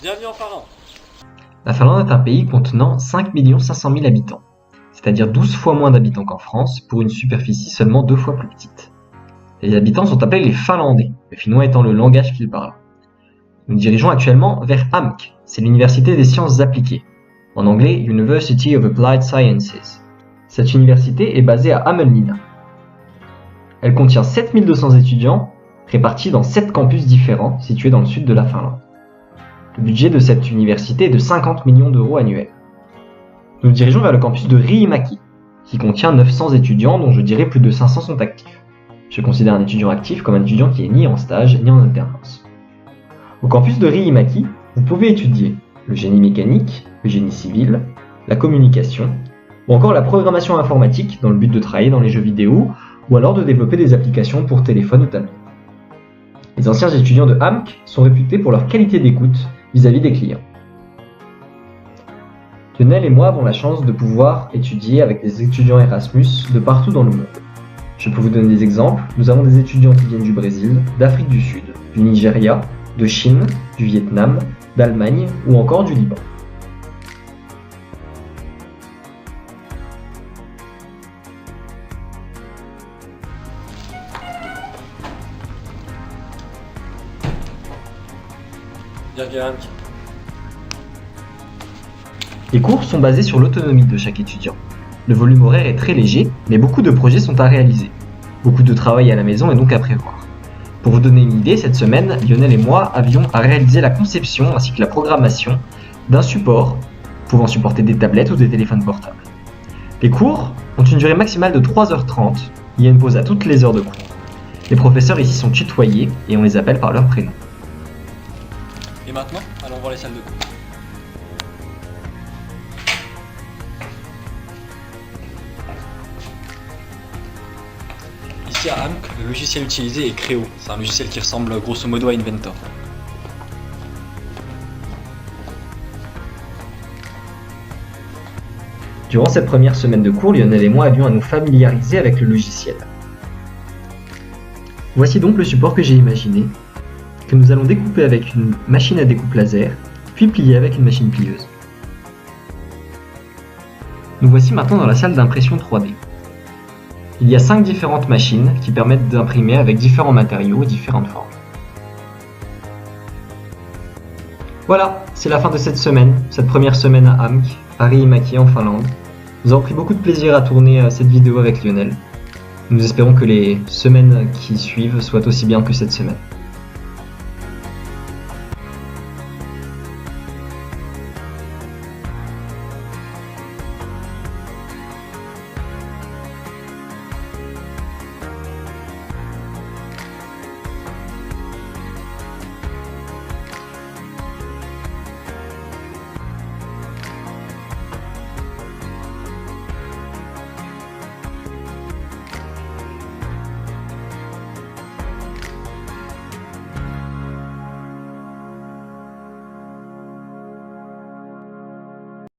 Bienvenue en Finlande. La Finlande est un pays contenant 5 500 000 habitants, c'est-à-dire 12 fois moins d'habitants qu'en France pour une superficie seulement 2 fois plus petite. Les habitants sont appelés les Finlandais, le finnois étant le langage qu'ils parlent. Nous nous dirigeons actuellement vers AMK, c'est l'université des sciences appliquées, en anglais University of Applied Sciences. Cette université est basée à Hämeenlinna. Elle contient 7200 étudiants répartis dans 7 campus différents situés dans le sud de la Finlande. Le budget de cette université est de 50 millions d'euros annuels. Nous nous dirigeons vers le campus de Riihimäki, qui contient 900 étudiants dont je dirais plus de 500 sont actifs. Je considère un étudiant actif comme un étudiant qui est ni en stage ni en alternance. Au campus de Riihimäki, vous pouvez étudier le génie mécanique, le génie civil, la communication, ou encore la programmation informatique dans le but de travailler dans les jeux vidéo ou alors de développer des applications pour téléphone ou tablette. Les anciens étudiants de AMK sont réputés pour leur qualité d'écoute vis-à-vis des clients. Lionel et moi avons la chance de pouvoir étudier avec des étudiants Erasmus de partout dans le monde. Je peux vous donner des exemples. Nous avons des étudiants qui viennent du Brésil, d'Afrique du Sud, du Nigeria, de Chine, du Vietnam, d'Allemagne ou encore du Liban. Bienvenue à AMK. Les cours sont basés sur l'autonomie de chaque étudiant. Le volume horaire est très léger, mais beaucoup de projets sont à réaliser. Beaucoup de travail à la maison est donc à prévoir. Pour vous donner une idée, cette semaine, Lionel et moi avions à réaliser la conception ainsi que la programmation d'un support pouvant supporter des tablettes ou des téléphones portables. Les cours ont une durée maximale de 3h30, il y a une pause à toutes les heures de cours. Les professeurs ici sont tutoyés et on les appelle par leur prénom. Et maintenant, allons voir les salles de cours. Ici à AMK, le logiciel utilisé est Creo. C'est un logiciel qui ressemble grosso modo à Inventor. Durant cette première semaine de cours, Lionel et moi avions à nous familiariser avec le logiciel. Voici donc le support que j'ai imaginé, que nous allons découper avec une machine à découpe laser, puis plier avec une machine plieuse. Nous voici maintenant dans la salle d'impression 3D. Il y a 5 différentes machines qui permettent d'imprimer avec différents matériaux et différentes formes. Voilà, c'est la fin de cette semaine, cette première semaine à AMK, à Riihimäki en Finlande. Nous avons pris beaucoup de plaisir à tourner cette vidéo avec Lionel. Nous espérons que les semaines qui suivent soient aussi bien que cette semaine.